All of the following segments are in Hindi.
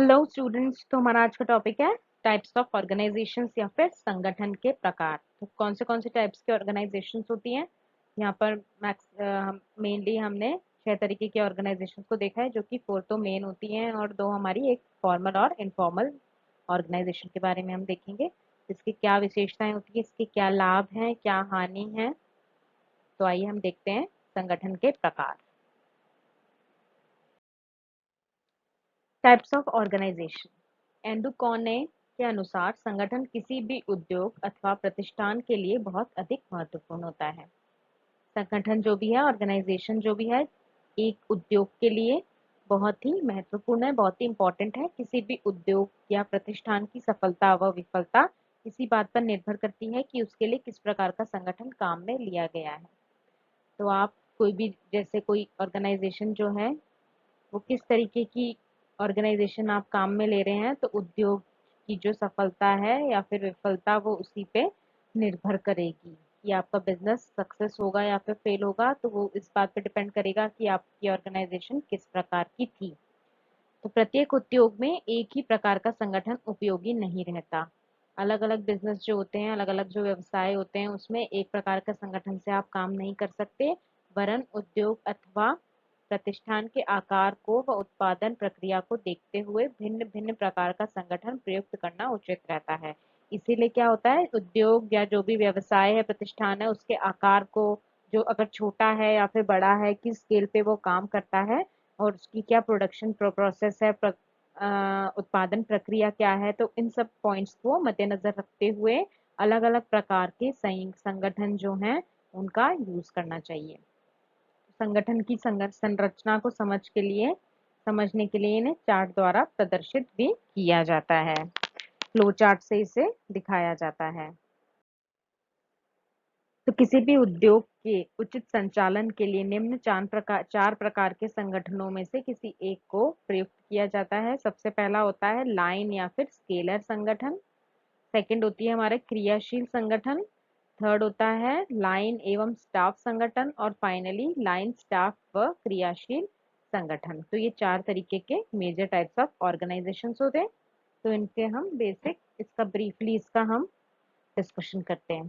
हेलो स्टूडेंट्स, तो हमारा आज का टॉपिक है टाइप्स ऑफ ऑर्गेनाइजेशंस या फिर संगठन के प्रकार। तो कौन से टाइप्स के ऑर्गेनाइजेशंस होती हैं। यहाँ पर मेनली हमने 6 तरीके के ऑर्गेनाइजेशंस को देखा है, जो कि 4 तो मेन होती हैं और 2 हमारी एक फॉर्मल और इनफॉर्मल ऑर्गेनाइजेशन के बारे में हम देखेंगे। इसकी क्या विशेषताएं होती है, इसके क्या लाभ हैं, क्या हानि है। तो आइए हम देखते हैं संगठन के प्रकार। Types of organisation. एंडुकोने के अनुसार संगठन किसी भी उद्योग अथवा प्रतिष्ठान के लिए बहुत अधिक महत्वपूर्ण होता है। संगठन जो भी है, ऑर्गेनाइजेशन जो भी है, एक उद्योग के लिए बहुत ही महत्वपूर्ण है, बहुत ही इंपॉर्टेंट है। किसी भी उद्योग या प्रतिष्ठान की सफलता व विफलता इसी बात पर निर्भर करती है कि उसके लिए किस प्रकार का संगठन काम में लिया गया है। तो आप कोई भी, जैसे कोई ऑर्गेनाइजेशन जो है वो किस तरीके की ऑर्गेनाइजेशन आप काम में ले रहे हैं, तो उद्योग की जो सफलता है या फिर विफलता वो उसी पे निर्भर करेगी कि आपका बिजनेस सक्सेस होगा या फिर फेल होगा। तो वो इस बात पे डिपेंड करेगा कि आपकी ऑर्गेनाइजेशन किस प्रकार की थी। तो प्रत्येक उद्योग में एक ही प्रकार का संगठन उपयोगी नहीं रहता। अलग अलग बिजनेस जो होते हैं, अलग अलग जो व्यवसाय होते हैं, उसमें एक प्रकार का संगठन से आप काम नहीं कर सकते, वरन उद्योग अथवा प्रतिष्ठान के आकार को व उत्पादन प्रक्रिया को देखते हुए भिन्न भिन्न प्रकार का संगठन प्रयुक्त करना उचित रहता है। इसीलिए क्या होता है, उद्योग या जो भी व्यवसाय है, प्रतिष्ठान है, उसके आकार को, जो अगर छोटा है या फिर बड़ा है, किस स्केल पे वो काम करता है और उसकी क्या प्रोडक्शन प्रोसेस है, उत्पादन प्रक्रिया क्या है, तो इन सब पॉइंट्स को मद्देनजर रखते हुए अलग अलग प्रकार के संगठन जो हैं उनका यूज करना चाहिए। संगठन की संरचना को समझने के लिए इन्हें चार्ट द्वारा प्रदर्शित भी किया जाता है। फ्लो चार्ट से इसे दिखाया जाता है। तो किसी भी उद्योग के उचित संचालन के लिए निम्न 4 प्रकार के संगठनों में से किसी एक को प्रयुक्त किया जाता है। सबसे पहला होता है लाइन या फिर स्केलर संगठन। सेकंड होती है हमारे क्रियाशील संगठन। थर्ड होता है लाइन एवं स्टाफ संगठन और फाइनली लाइन, स्टाफ व क्रियाशील संगठन। तो ये 4 तरीके के मेजर टाइप्स ऑफ ऑर्गेनाइजेशंस होते हैं। तो इनके हम बेसिक, इसका ब्रीफली इसका हम डिस्कशन करते हैं।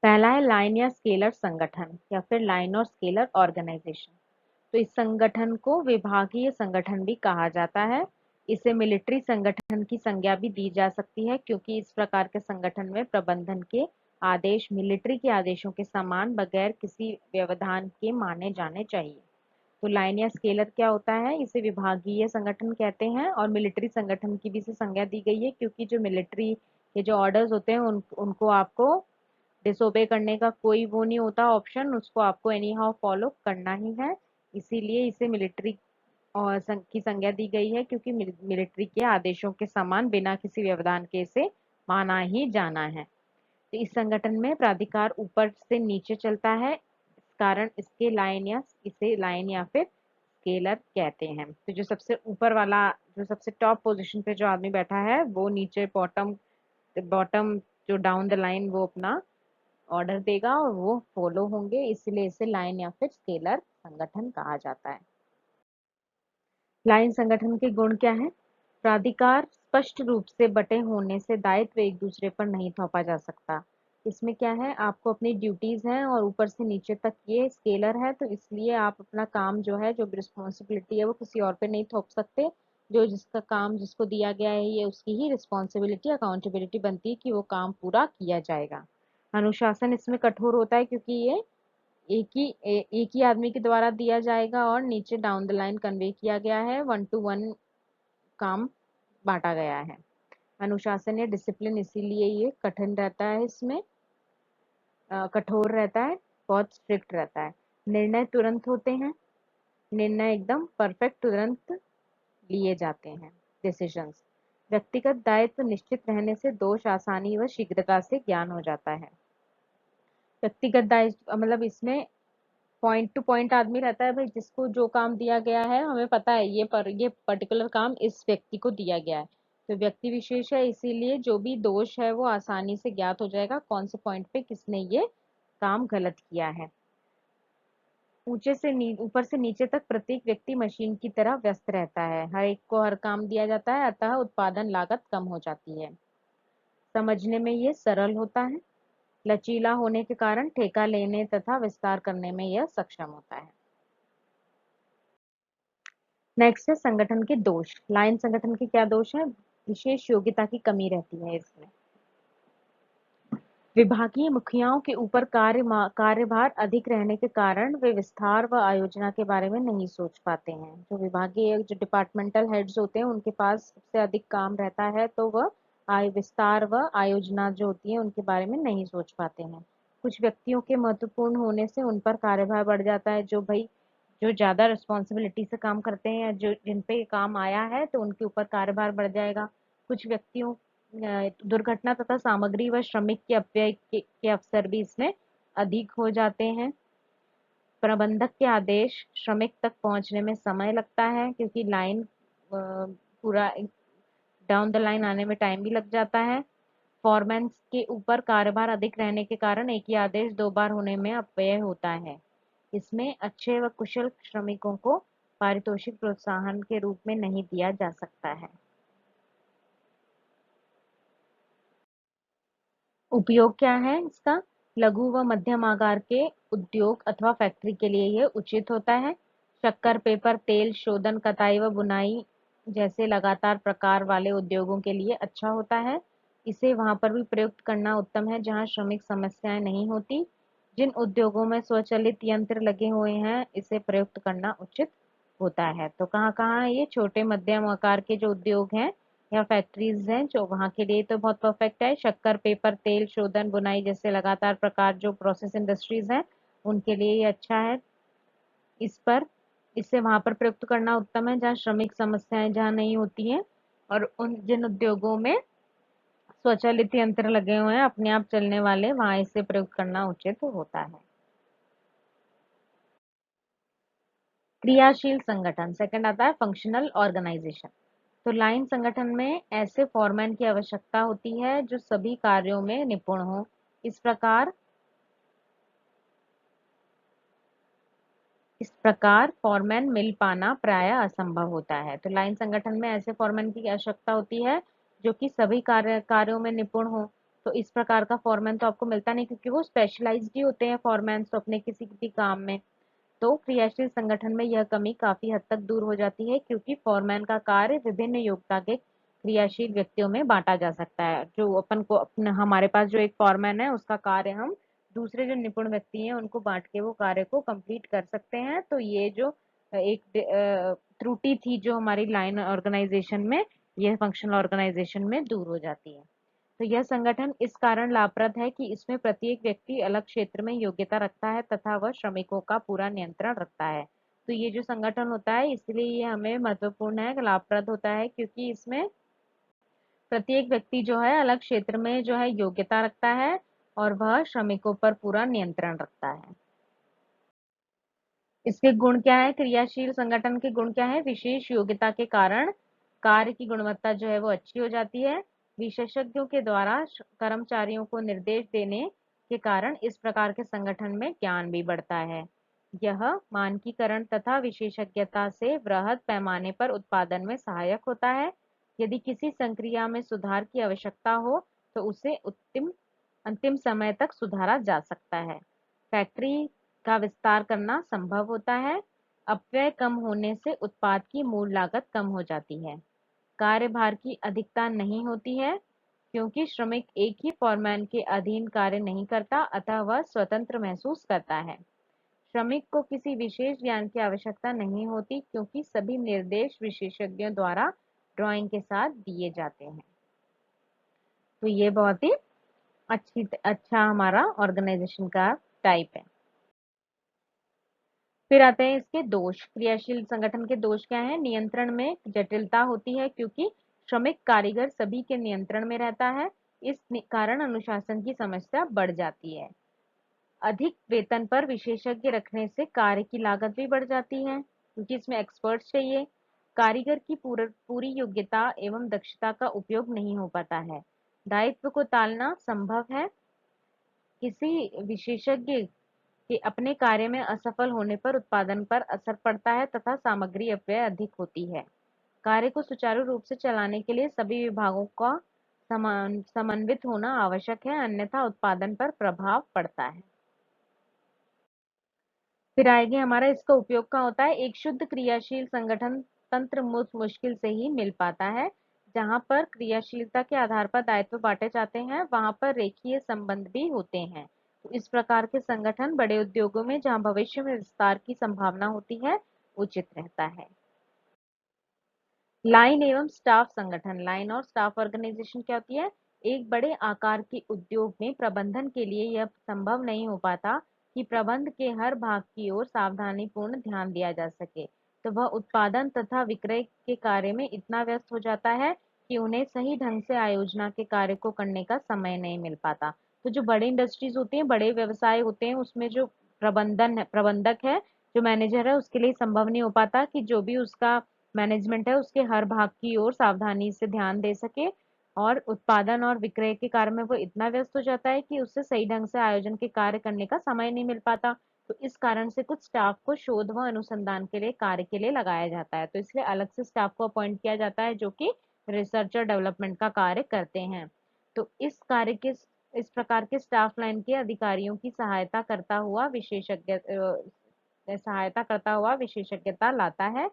पहला है लाइन या स्केलर संगठन या फिर लाइन और स्केलर ऑर्गेनाइजेशन। तो इस संगठन को विभागीय संगठन भी कहा जाता है। इसे मिलिट्री संगठन की संज्ञा भी दी जा सकती है, क्योंकि इस प्रकार के संगठन में प्रबंधन के आदेश मिलिट्री के आदेशों के समान बगैर किसी व्यवधान के माने जाने चाहिए। तो लाइन या स्केलर क्या होता है, इसे विभागीय संगठन कहते हैं और मिलिट्री संगठन की भी इसे संज्ञा दी गई है, क्योंकि जो मिलिट्री के जो ऑर्डर्स होते हैं उनको आपको डिसोबे करने का कोई वो नहीं होता ऑप्शन, उसको आपको एनी हाउ फॉलो करना ही है। इसीलिए इसे मिलिट्री और की संज्ञा दी गई है, क्योंकि मिलिट्री के आदेशों के समान बिना किसी व्यवधान के इसे माना ही जाना है। तो इस संगठन में प्राधिकार ऊपर से नीचे चलता है, इस कारण इसे लाइन या फिर स्केलर कहते हैं। तो जो सबसे ऊपर वाला, जो सबसे टॉप पोजीशन पे जो आदमी बैठा है, वो नीचे बॉटम बॉटम जो डाउन द लाइन वो अपना ऑर्डर देगा और वो फॉलो होंगे, इसलिए इसे लाइन या फिर स्केलर संगठन कहा जाता है। लाइन संगठन के गुण क्या है? प्राधिकार स्पष्ट रूप से बटे होने से दायित्व एक दूसरे पर नहीं थोपा जा सकता। इसमें क्या है, आपको अपनी ड्यूटीज हैं और ऊपर से नीचे तक ये स्केलर है, तो इसलिए आप अपना काम जो है, जो भी रिस्पॉन्सिबिलिटी है, वो किसी और पे नहीं थोप सकते। जो जिसका काम जिसको दिया गया है, ये उसकी ही रिस्पॉन्सिबिलिटी, अकाउंटेबिलिटी बनती है कि वो काम पूरा किया जाएगा। अनुशासन इसमें कठोर होता है, क्योंकि ये एक ही आदमी के द्वारा दिया जाएगा और नीचे डाउन द लाइन कन्वे किया गया है, 1 to 1 काम बांटा गया है। अनुशासन या डिसिप्लिन इसीलिए ये कठिन रहता है, इसमें कठोर रहता है, बहुत स्ट्रिक्ट रहता है। निर्णय तुरंत होते हैं, निर्णय एकदम परफेक्ट तुरंत लिए जाते हैं, डिसीजंस। व्यक्तिगत दायित्व निश्चित रहने से दोष आसानी व शीघ्रता से ज्ञान हो जाता है। व्यक्तिगत दायित्व मतलब इसमें पॉइंट टू पॉइंट आदमी रहता है, भाई जिसको जो काम दिया गया है हमें पता है ये पर्टिकुलर काम इस व्यक्ति को दिया गया है, तो व्यक्ति विशेष है, इसीलिए जो भी दोष है वो आसानी से ज्ञात हो जाएगा, कौन से पॉइंट पे किसने ये काम गलत किया है। ऊपर से नीचे तक प्रत्येक व्यक्ति मशीन की तरह व्यस्त रहता है। हर एक को हर काम दिया जाता है, अतः उत्पादन लागत कम हो जाती है। समझने में ये सरल होता है। लचीला होने के कारण ठेका लेने तथा विस्तार करने में यह सक्षम होता है। नेक्स्ट है संगठन के दोष। लाइन संगठन के क्या दोष है? विशेष योग्यता की कमी रहती है इसमें। विभागीय मुखियाओं के ऊपर कार्यभार अधिक रहने के कारण वे विस्तार व आयोजना के बारे में नहीं सोच पाते हैं। जो विभागीय जो डिपार्टमेंटल हेड्स होते हैं उनके पास सबसे अधिक काम रहता है, तो वह विस्तार व आयोजना जो होती है उनके बारे में नहीं सोच पाते हैं। कुछ व्यक्तियों के महत्वपूर्ण होने से उन पर कार्यभार बढ़ जाता है। जो ज्यादा रिस्पॉन्सिबिलिटी से काम करते हैं या जो जिन पे काम आया है तो उनके ऊपर कार्यभार बढ़ जाएगा। कुछ व्यक्तियों दुर्घटना तथा सामग्री व श्रमिक के अपव्यय के अवसर भी इसमें अधिक हो जाते हैं। प्रबंधक के आदेश श्रमिक तक पहुंचने में समय लगता है, क्योंकि लाइन पूरा डाउन द लाइन आने में टाइम भी लग जाता है। फॉरमैन के ऊपर कार्यभार अधिक रहने के कारण एक ही आदेश 2 बार होने में अपव्यय होता है। इसमें अच्छे व कुशल श्रमिकों को पारितोषिक प्रोत्साहन के रूप में नहीं दिया जा सकता है। उपयोग क्या है इसका? लघु व मध्यम आकार के उद्योग अथवा फैक्ट्री के लिए यह उचित होता है। शक्कर, पेपर, तेल शोधन, कताई व बुनाई जैसे लगातार प्रकार वाले उद्योगों के लिए अच्छा होता है। इसे वहां पर भी प्रयुक्त करना उत्तम है जहां श्रमिक समस्याएं नहीं होती। जिन उद्योगों में स्वचालित यंत्र लगे हुए हैं इसे प्रयुक्त करना उचित होता है। तो कहाँ कहाँ है ये? छोटे मध्यम आकार के जो उद्योग हैं या फैक्ट्रीज हैं जो वहाँ के लिए तो बहुत परफेक्ट है। शक्कर, पेपर, तेल शोधन, बुनाई जैसे लगातार प्रकार जो प्रोसेस इंडस्ट्रीज हैं उनके लिए ये अच्छा है। इसे वहां पर प्रयुक्त करना उत्तम है जहाँ श्रमिक समस्याएं जहाँ नहीं होती हैं, और उन जिन उद्योगों में स्वचालित यंत्र लगे हुए हैं अपने आप चलने वाले, वहां इसे प्रयुक्त करना उचित होता है। क्रियाशील संगठन, सेकंड आता है फंक्शनल ऑर्गेनाइजेशन। तो लाइन संगठन में ऐसे फॉरमैन की आवश्यकता होती है जो सभी कार्यों में निपुण हो। इस प्रकार फॉरमैन मिल पाना प्राय असंभव होता है। तो लाइन संगठन में ऐसे फॉरमैन की आवश्यकता होती है जो कि सभी कार्यों में निपुण हो। तो इस प्रकार का फॉरमैन तो आपको मिलता नहीं, क्योंकि वो स्पेशलाइज्ड ही होते हैं फॉरमैन तो अपने किसी भी काम में। तो क्रियाशील संगठन में यह कमी काफी हद तक दूर हो जाती है, क्योंकि फॉरमैन का कार्य विभिन्न योग्यता के क्रियाशील व्यक्तियों में बांटा जा सकता है। जो अपन को अपना हमारे पास जो एक फॉरमैन है उसका कार्य हम दूसरे जो निपुण व्यक्ति हैं उनको बांट के वो कार्य को कंप्लीट कर सकते हैं। तो ये जो एक त्रुटि थी जो हमारी लाइन ऑर्गेनाइजेशन में, यह फंक्शनल ऑर्गेनाइजेशन में दूर हो जाती है। तो यह संगठन इस कारण लाभप्रद है कि इसमें प्रत्येक व्यक्ति अलग क्षेत्र में योग्यता रखता है तथा वह श्रमिकों का पूरा नियंत्रण रखता है। तो ये जो संगठन होता है इसलिए ये हमें महत्वपूर्ण है, लाभप्रद होता है, क्योंकि इसमें प्रत्येक व्यक्ति जो है अलग क्षेत्र में जो है योग्यता रखता है और वह श्रमिकों पर पूरा नियंत्रण रखता है। इसके गुण क्या है? क्रियाशील संगठन के गुण क्या है? विशेष योग्यता के कारण कार्य की गुणवत्ता जो है वो अच्छी हो जाती है। विशेषज्ञों के द्वारा कर्मचारियों को निर्देश देने के कारण इस प्रकार के संगठन में ज्ञान भी बढ़ता है। यह मानकीकरण तथा विशेषज्ञता से वृहद पैमाने पर उत्पादन में सहायक होता है। यदि किसी संक्रिया में सुधार की आवश्यकता हो तो उसे अंतिम समय तक सुधारा जा सकता है। फैक्ट्री का विस्तार करना संभव होता है। अपव्यय कम होने से उत्पाद की मूल लागत कम हो जाती है। कार्यभार की अधिकता नहीं होती है, क्योंकि श्रमिक एक ही फॉरमैन के अधीन कार्य नहीं करता, अतः वह स्वतंत्र महसूस करता है। श्रमिक को किसी विशेष ज्ञान की आवश्यकता नहीं होती, क्योंकि सभी निर्देश विशेषज्ञों द्वारा ड्राइंग के साथ दिए जाते हैं। तो ये बहुत ही अच्छा हमारा ऑर्गेनाइजेशन का टाइप है। फिर आते हैं इसके दोष। क्रियाशील संगठन के दोष क्या है? नियंत्रण में जटिलता होती है, क्योंकि श्रमिक कारीगर सभी के नियंत्रण में रहता है। इस कारण अनुशासन की समस्या बढ़ जाती है। अधिक वेतन पर विशेषज्ञ रखने से कार्य की लागत भी बढ़ जाती है, क्योंकि इसमें एक्सपर्ट्स चाहिए। कारीगर की पूरी योग्यता एवं दक्षता का उपयोग नहीं हो पाता है। दायित्व को टालना संभव है। किसी विशेषज्ञ कि अपने कार्य में असफल होने पर उत्पादन पर असर पड़ता है तथा सामग्री अपव्यय अधिक होती है। कार्य को सुचारू रूप से चलाने के लिए सभी विभागों का समन्वित होना आवश्यक है, अन्यथा उत्पादन पर प्रभाव पड़ता है। फिर आगे हमारा इसका उपयोग कहाँ होता है। एक शुद्ध क्रियाशील संगठन तंत्र मुश्किल से ही मिल पाता है। जहाँ पर क्रियाशीलता के आधार पर दायित्व बांटे जाते हैं, वहाँ पर रेखीय संबंध भी होते हैं। तो इस प्रकार के संगठन बड़े उद्योगों में, जहाँ भविष्य में विस्तार की संभावना होती है, उचित रहता है। लाइन एवं स्टाफ संगठन। लाइन और स्टाफ ऑर्गेनाइजेशन क्या होती है। एक बड़े आकार के उद्योग में प्रबंधन के लिए यह संभव नहीं हो पाता कि प्रबंध के हर भाग की ओर सावधानीपूर्ण ध्यान दिया जा सके, तो वह उत्पादन तथा विक्रय के कार्य में इतना व्यस्त हो जाता है कि उन्हें सही ढंग से आयोजना के कार्य को करने का समय नहीं मिल पाता। तो जो बड़े इंडस्ट्रीज होती हैं, बड़े व्यवसाय होते हैं, उसमें जो प्रबंधक है, जो मैनेजर है, उसके लिए संभव नहीं हो पाता कि जो भी उसका मैनेजमेंट है, उसके हर भाग की ओर सावधानी से ध्यान दे सके, और उत्पादन और विक्रय के कार्य में वो इतना व्यस्त हो जाता है कि उससे सही ढंग से आयोजन के कार्य करने का समय नहीं मिल पाता। तो इस कारण से कुछ स्टाफ को शोध व अनुसंधान के लिए कार्य के लिए लगाया जाता है। तो इसलिए अलग से स्टाफ को अपॉइंट किया जाता है जो कि रिसर्च और डेवलपमेंट का कार्य करते हैं। तो इस प्रकार के स्टाफ लाइन के अधिकारियों की सहायता करता हुआ विशेषज्ञता लाता है।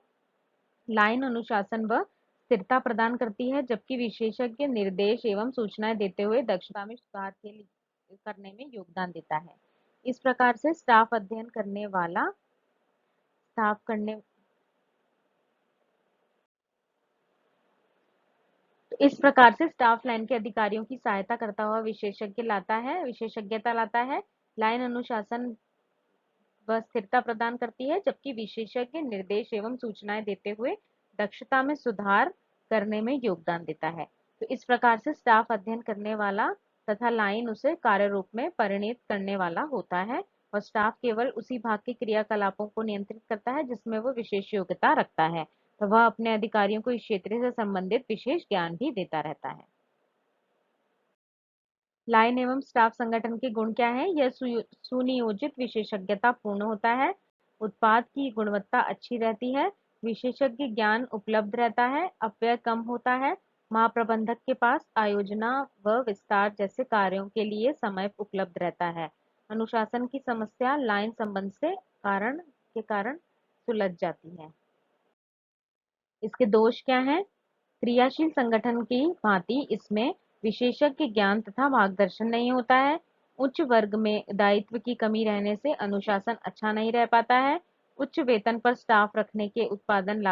लाइन अनुशासन व स्थिरता प्रदान करती है, जबकि विशेषज्ञ निर्देश एवं सूचनाएं देते हुए दक्षता में सुधार करने में योगदान देता है। इस प्रकार से स्टाफ करने इस प्रकार से स्टाफ लाइन के अधिकारियों की सहायता करता हुआ विशेषज्ञता लाता है। लाइन अनुशासन व स्थिरता प्रदान करती है, जबकि विशेषज्ञ निर्देश एवं सूचनाएं देते हुए दक्षता में सुधार करने में योगदान देता है। तो इस प्रकार से स्टाफ अध्ययन करने वाला तथा लाइन उसे कार्य रूप में परिणित करने वाला होता है, और स्टाफ केवल उसी भाग के क्रियाकलापों को नियंत्रित करता है जिसमें वो विशेष योग्यता रखता है। तो वह अपने अधिकारियों को इस क्षेत्र से संबंधित विशेष ज्ञान भी देता रहता है। लाइन एवं स्टाफ संगठन के गुण क्या है। यह सुनियोजित विशेषज्ञता पूर्ण होता है, उत्पाद की गुणवत्ता अच्छी रहती है, विशेषज्ञ ज्ञान उपलब्ध रहता है, अपव्यय कम होता है, महाप्रबंधक के पास आयोजना व विस्तार जैसे कार्यों के लिए समय उपलब्ध रहता है। अनुशासन की समस्या लाइन संबंध से कारण सुलझ जाती है। इसके दोष क्या हैं। क्रियाशील संगठन की भांति इसमें विशेषज्ञ ज्ञान तथा मार्गदर्शन नहीं होता है। उच्च वर्ग में दायित्व की कमी रहने से अनुशासन अच्छा नहीं रह पाता है। उच्च वेतन पर स्टाफ रखने के उत्पादन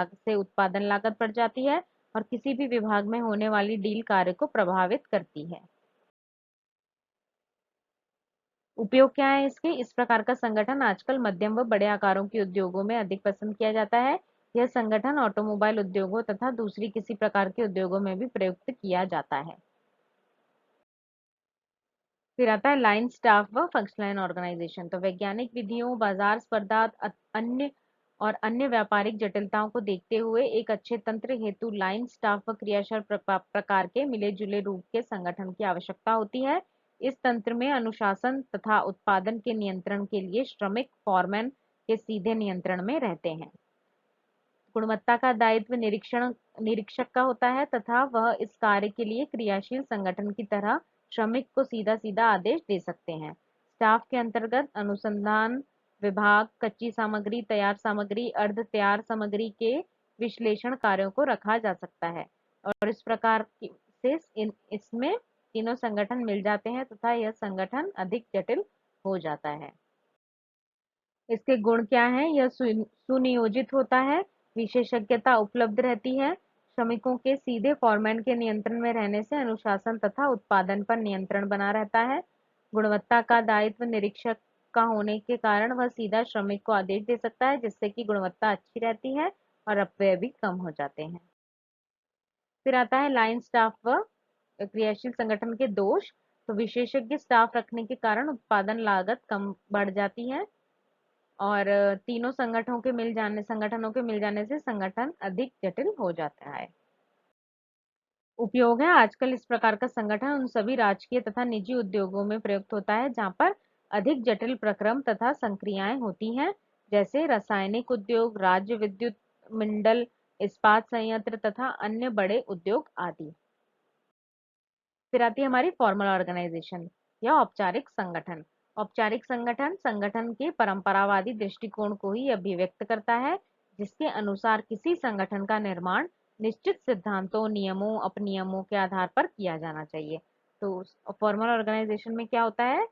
लागत बढ़ जाती है, और किसी भी विभाग में होने वाली डील कार्य को प्रभावित करती है। उपयोग क्या है इसके। इस प्रकार का संगठन आजकल मध्यम व बड़े आकारों के उद्योगों में अधिक पसंद किया जाता है। यह संगठन ऑटोमोबाइल उद्योगों तथा दूसरी किसी प्रकार के उद्योगों में भी प्रयुक्त किया जाता है। फिर आता है लाइन स्टाफ व फंक्शन लाइन ऑर्गेनाइजेशन। तो वैज्ञानिक विधियों, बाजार स्पर्धा, अन्य व्यापारिक जटिलताओं को देखते हुए एक अच्छे तंत्र हेतु लाइन स्टाफ व क्रियाशील प्रकार के मिले जुले रूप के संगठन की आवश्यकता होती है। इस तंत्र में अनुशासन तथा उत्पादन के नियंत्रण के लिए श्रमिक फॉरमैन के सीधे नियंत्रण में रहते हैं। गुणवत्ता का दायित्व निरीक्षक का होता है तथा वह इस कार्य के लिए क्रियाशील संगठन की तरह श्रमिक को सीधा सीधा आदेश दे सकते हैं। स्टाफ के अंतर्गत अनुसंधान विभाग, कच्ची सामग्री, तैयार सामग्री, अर्ध तैयार सामग्री के विश्लेषण कार्यों को रखा जा सकता है, और इस प्रकार से इसमें तीनों संगठन मिल जाते हैं तथा यह संगठन अधिक जटिल हो जाता है। इसके गुण क्या हैं। यह सुनियोजित होता है, विशेषज्ञता उपलब्ध रहती है, श्रमिकों के सीधे फॉरमैन के नियंत्रण में रहने से अनुशासन तथा उत्पादन पर नियंत्रण बना रहता है, गुणवत्ता का दायित्व निरीक्षक का होने के कारण वह सीधा श्रमिक को आदेश दे सकता है, जिससे कि गुणवत्ता अच्छी रहती है और अपव्यय भी कम हो जाते हैं। फिर आता है लाइन स्टाफ व क्रियाशील संगठन के दोष। तो विशेषज्ञ स्टाफ रखने के कारण उत्पादन लागत कम बढ़ जाती है, और तीनों संगठनों के मिल जाने से संगठन अधिक जटिल हो जाता है। उपयोग है। आजकल इस प्रकार का संगठन उन सभी राजकीय तथा निजी उद्योगों में प्रयुक्त होता है जहां पर अधिक जटिल प्रक्रम तथा संक्रियाएं होती हैं, जैसे रासायनिक उद्योग, राज्य विद्युत मंडल, इस्पात संयंत्र तथा अन्य बड़े उद्योग आदि। फिर आती है हमारी फॉर्मल ऑर्गेनाइजेशन या औपचारिक संगठन। औपचारिक संगठन संगठन के परंपरावादी दृष्टिकोण को ही अभिव्यक्त करता है, जिसके अनुसार किसी संगठन का निर्माण निश्चित सिद्धांतों, नियमों, अपनियमों के आधार पर किया जाना चाहिए। तो फॉर्मल ऑर्गेनाइजेशन में क्या होता है?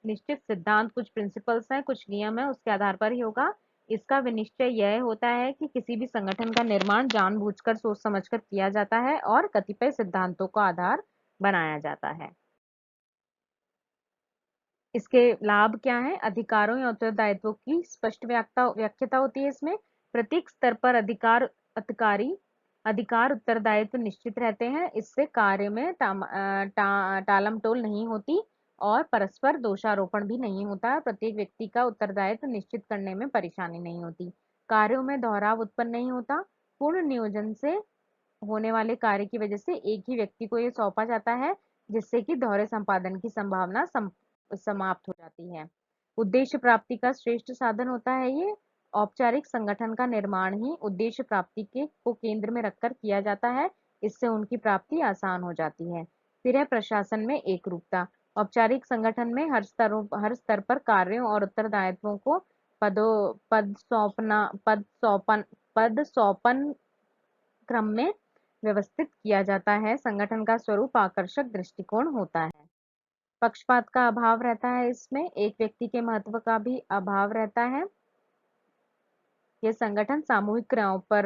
निश्चित सिद्धांत, कुछ प्रिंसिपल्स हैं, कुछ नियम है, उसके आधार पर ही होगा। इसका विनिश्चय यह होता है कि किसी भी संगठन का निर्माण जानबूझकर, सोच समझकर किया जाता है और कतिपय सिद्धांतों का आधार बनाया जाता है। इसके लाभ क्या हैं? अधिकारों या उत्तरदायित्वों की स्पष्ट व्याख्याता होती है इसमें। प्रत्येक स्तर पर अधिकार उत्तरदायित्व निश्चित रहते हैं। इससे कार्य में टालमटोल नहीं होती और परस्पर दोषारोपण भी नहीं होता। प्रत्येक व्यक्ति का उत्तरदायित्व निश्चित करने में परेशानी नहीं होती। कार्यों में दोहराव उत्पन्न नहीं होता। पूर्ण नियोजन से होने वाले कार्य की वजह से एक ही व्यक्ति को ये सौंपा जाता है, जिससे कि दोहरे संपादन की संभावना समाप्त हो जाती है। उद्देश्य प्राप्ति का श्रेष्ठ साधन होता है ये। औपचारिक संगठन का निर्माण ही उद्देश्य प्राप्ति के को केंद्र में रखकर किया जाता है। इससे उनकी प्राप्ति आसान हो जाती है। फिर है प्रशासन में एकरूपता। औपचारिक संगठन में हर स्तर पर कार्यों और उत्तरदायित्वों को पद सौपन क्रम में व्यवस्थित किया जाता है। संगठन का स्वरूप आकर्षक दृष्टिकोण होता है। पक्षपात का अभाव रहता है इसमें। एक व्यक्ति के महत्व का भी अभाव रहता है। यह संगठन सामूहिक क्रियाओं पर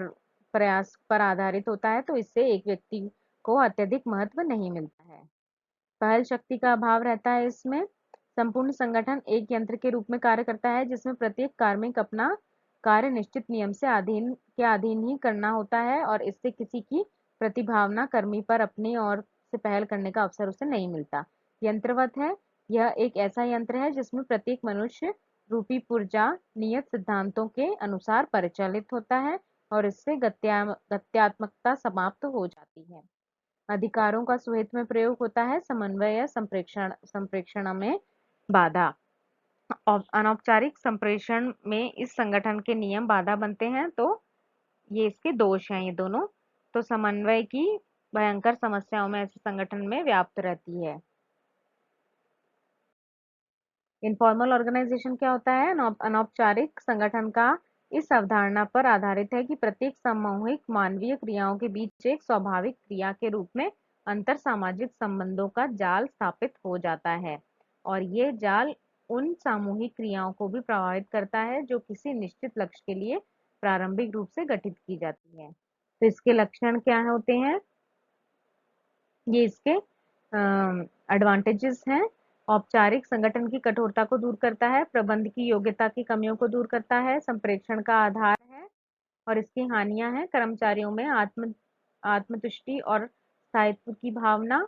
प्रयास पर आधारित होता है, तो इससे एक व्यक्ति को अत्यधिक महत्व नहीं मिलता है। पहल शक्ति का अभाव रहता है इसमें। संपूर्ण संगठन एक यंत्र के रूप में कार्य करता है, जिसमें प्रत्येक कार्मिक अपना कार्य निश्चित नियम से अधीन ही करना होता है और इससे किसी की प्रतिभावना कर्मी पर अपनी ओर से पहल करने का अवसर उसे नहीं मिलता। यंत्रवत है। यह एक ऐसा यंत्र है जिसमें प्रत्येक मनुष्य रूपी पुर्जा नियत सिद्धांतों के अनुसार परिचालित होता है और इससे गत्यात्मकता समाप्त हो जाती है। अधिकारों का सुहित में प्रयोग होता है। समन्वय या संप्रेषण में बाधा। अनौपचारिक संप्रेषण में इस संगठन के नियम बाधा बनते हैं, तो ये इसके दोष हैं ये दोनों। तो समन्वय की भयंकर समस्याओं में ऐसे संगठन में व्याप्त रहती है। इनफॉर्मल ऑर्गेनाइजेशन क्या होता है? अनौपचारिक संगठन का इस अवधारणा पर आधारित है कि प्रत्येक सामूहिक मानवीय क्रियाओं के बीच एक स्वाभाविक क्रिया के रूप में अंतर सामाजिक संबंधों का जाल स्थापित हो जाता है और ये जाल उन सामूहिक क्रियाओं को भी प्रभावित करता है जो किसी निश्चित लक्ष्य के लिए प्रारंभिक रूप से गठित की जाती है। तो इसके लक्षण क्या होते हैं? ये इसके एडवांटेजेस हैं। औपचारिक संगठन की कठोरता को दूर करता है, प्रबंध की योग्यता की कमियों को दूर करता है, संप्रेषण का आधार है। और इसकी हानियां हैं कर्मचारियों में आत्मतुष्टि और स्थायित्व की भावना,